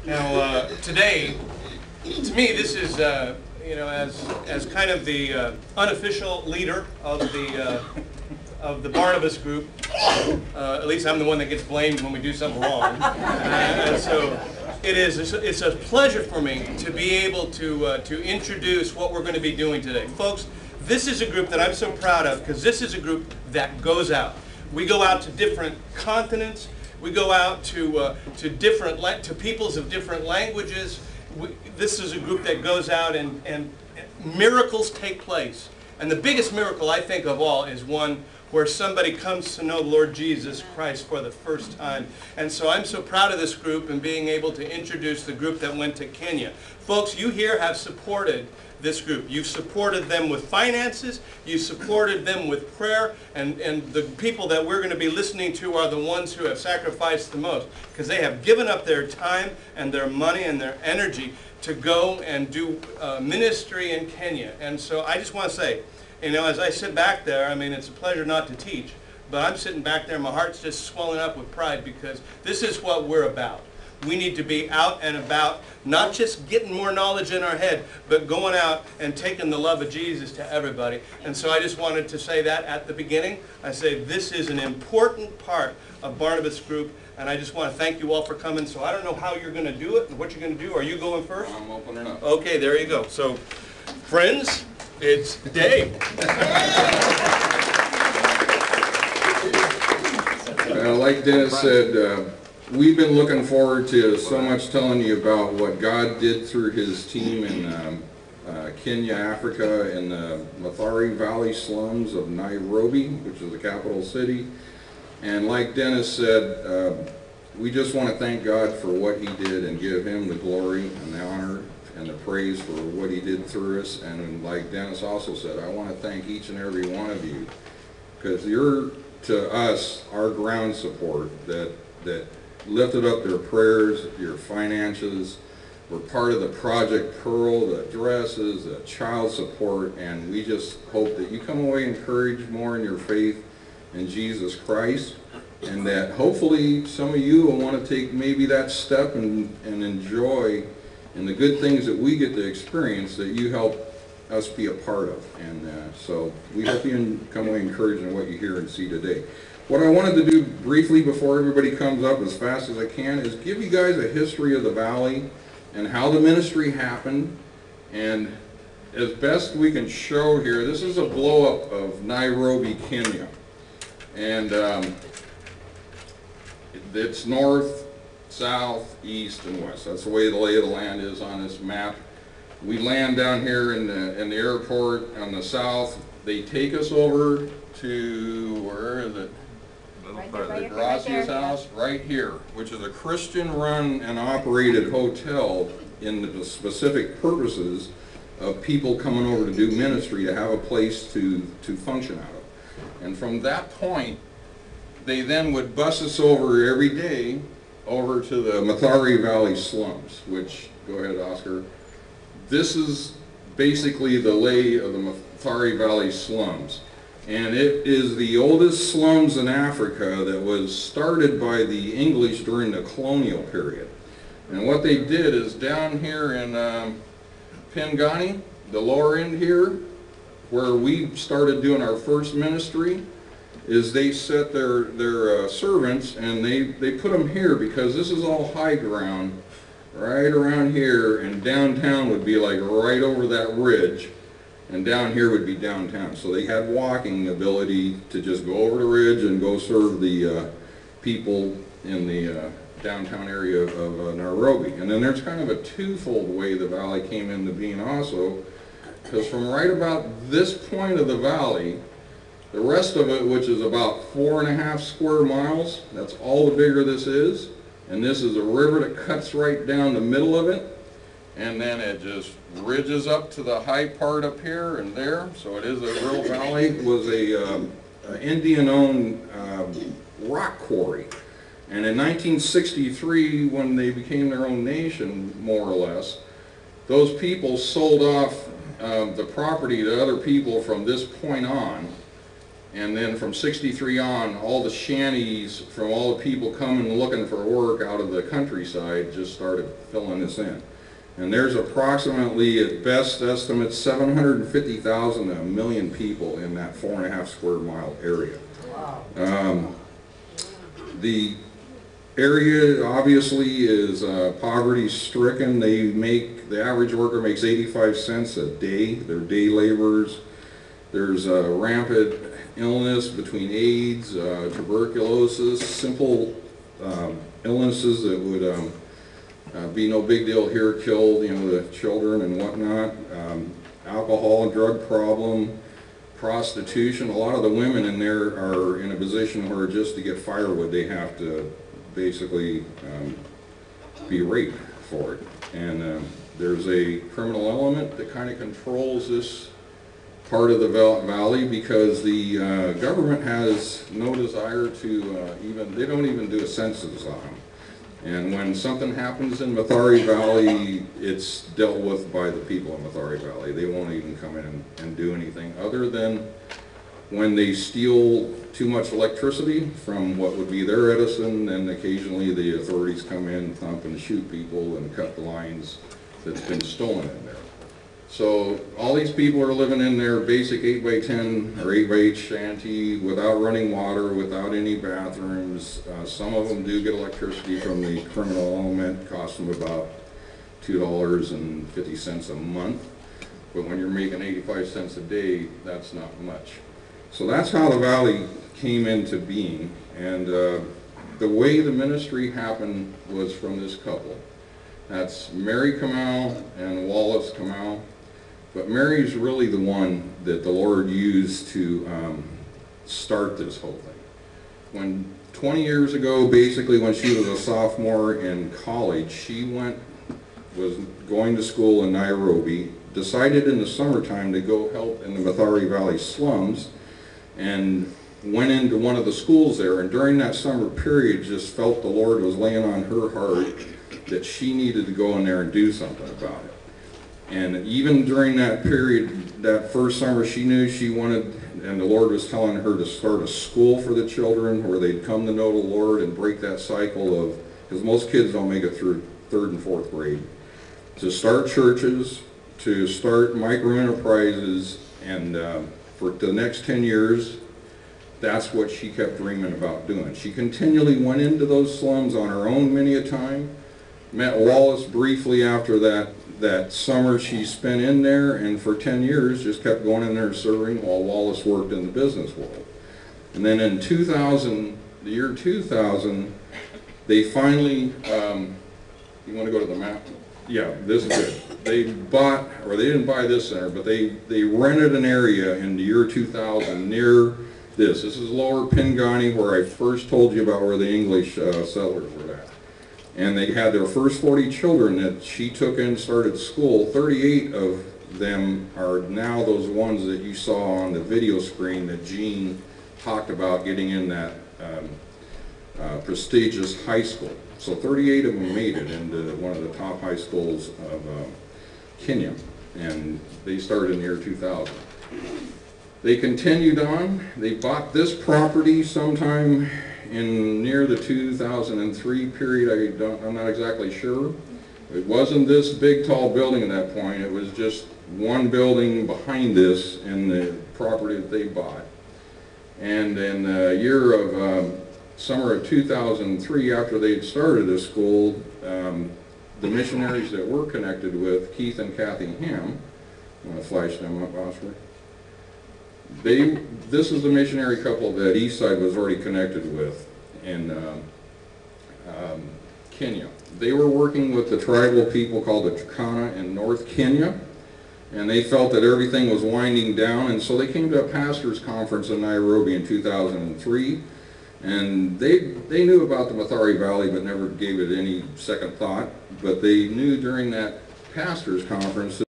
Now, today, to me, this is, you know, as kind of the unofficial leader of the Barnabas group. At least I'm the one that gets blamed when we do something wrong. So it's a pleasure for me to be able to introduce what we're going to be doing today, folks. This is a group that I'm so proud of because this is a group that goes out. We go out to different continents. We go out to peoples of different languages. This is a group that goes out and miracles take place. And the biggest miracle I think of all is one where somebody comes to know the Lord Jesus Christ for the first time. And so I'm so proud of this group and being able to introduce the group that went to Kenya. Folks, you here have supported this group. You've supported them with finances, you supported them with prayer, and the people that we're going to be listening to are the ones who have sacrificed the most, because they have given up their time and their money and their energy to go and do ministry in Kenya. And so I just want to say, you know, as I sit back there, I mean, it's a pleasure not to teach, but I'm sitting back there, my heart's just swelling up with pride because this is what we're about. We need to be out and about, not just getting more knowledge in our head, but going out and taking the love of Jesus to everybody. And so I just wanted to say that at the beginning. I say this is an important part of Barnabas Group, and I just want to thank you all for coming. So I don't know how you're going to do it and what you're going to do. Are you going first? I'm opening up. Okay, there you go. So, friends, it's Dave. Like Dennis said, we've been looking forward to so much telling you about what God did through his team in Kenya, Africa, in the Mathare Valley slums of Nairobi, which is the capital city. And like Dennis said, we just want to thank God for what he did and give him the glory and the honor and the praise for what he did through us. And like Dennis also said, I want to thank each and every one of you, because you're, to us, our ground support that lifted up their prayers, your finances. We're part of the Project Pearl, the dresses, the child support, and we just hope that you come away encouraged more in your faith in Jesus Christ, and that hopefully some of you will want to take maybe that step and enjoy in the good things that we get to experience that you help us be a part of. And so we hope you come away encouraged in what you hear and see today. What I wanted to do briefly before everybody comes up as fast as I can is give you guys a history of the valley and how the ministry happened. And as best we can show here, this is a blow-up of Nairobi, Kenya. And it's north, south, east, and west. That's the way the lay of the land is on this map. We land down here in the airport on the south. They take us over to, where is it? The Gracia's house, right here, which is a Christian-run and operated hotel in the specific purposes of people coming over to do ministry, to have a place to function out of. And from that point, they then would bus us over every day over to the Mathare Valley slums, which, go ahead, Oscar. This is basically the lay of the Mathare Valley slums. And it is the oldest slums in Africa that was started by the English during the colonial period. And what they did is down here in Pangani, the lower end here, where we started doing our first ministry, is they set their servants and they put them here because this is all high ground right around here, and downtown would be like right over that ridge. And down here would be downtown. So they had walking ability to just go over the ridge and go serve the people in the downtown area of Nairobi. And then there's kind of a twofold way the valley came into being also, because from right about this point of the valley, the rest of it, which is about 4.5 square miles, that's all the bigger this is. And this is a river that cuts right down the middle of it. And then it just ridges up to the high part up here and there. So it is a real valley. It was a Indian-owned rock quarry. And in 1963, when they became their own nation, more or less, those people sold off the property to other people from this point on. And then from 63 on, all the shanties from all the people coming looking for work out of the countryside just started filling this in. And there's approximately, at best estimate, 750,000 to 1 million people in that 4.5 square mile area. Wow. The area obviously is poverty stricken. The average worker makes 85 cents a day. They're day laborers. There's rampant illness between AIDS, tuberculosis, simple illnesses that would be no big deal here, killed, you know, the children and whatnot. Alcohol and drug problem, prostitution. A lot of the women in there are in a position where just to get firewood they have to basically be raped for it. And there's a criminal element that kind of controls this part of the valley, because the government has no desire to they don't even do a census on them. And when something happens in Mathari Valley, it's dealt with by the people in Mathari Valley. They won't even come in and do anything other than when they steal too much electricity from what would be their Edison, then occasionally the authorities come in, thump and shoot people and cut the lines that's been stolen in there. So all these people are living in their basic 8x10 or 8x8 shanty without running water, without any bathrooms. Some of them do get electricity from the criminal element. It costs them about $2.50 a month. But when you're making 85 cents a day, that's not much. So that's how the valley came into being. And the way the ministry happened was from this couple. That's Mary Kamau and Wallace Kamau. But Mary's really the one that the Lord used to start this whole thing. When 20 years ago, basically when she was a sophomore in college, she was going to school in Nairobi, decided in the summertime to go help in the Mathari Valley slums, and went into one of the schools there, and during that summer period just felt the Lord was laying on her heart that she needed to go in there and do something about it. And even during that period, that first summer, she knew she wanted, and the Lord was telling her to start a school for the children where they'd come to know the Lord and break that cycle of, because most kids don't make it through 3rd and 4th grade, to start churches, to start micro-enterprises, and for the next 10 years, that's what she kept dreaming about doing. She continually went into those slums on her own many a time, met Wallace briefly after that summer she spent in there, and for 10 years just kept going in there serving while Wallace worked in the business world. And then in 2000, the year 2000, they finally, you want to go to the map? Yeah, this is it. They bought, or they didn't buy this center, but they rented an area in the year 2000 near this. This is Lower Pingani, where I first told you about where the English settlers were at. And they had their first 40 children that she took in and started school. 38 of them are now those ones that you saw on the video screen that Gene talked about getting in that prestigious high school. So 38 of them made it into one of the top high schools of Kenya, and they started in the year 2000. They continued on. They bought this property sometime in near the 2003 period. I'm not exactly sure. It wasn't this big tall building at that point. It was just one building behind this in the property that they bought. And in the year of summer of 2003, after they had started this school, the missionaries that we're connected with, Keith and Kathy Ham, I'm going to flash them up, Oscar. This is the missionary couple that Eastside was already connected with in Kenya. They were working with the tribal people called the Turkana in North Kenya, and they felt that everything was winding down, and so they came to a pastor's conference in Nairobi in 2003, and they knew about the Mathari Valley but never gave it any second thought, but they knew during that pastor's conference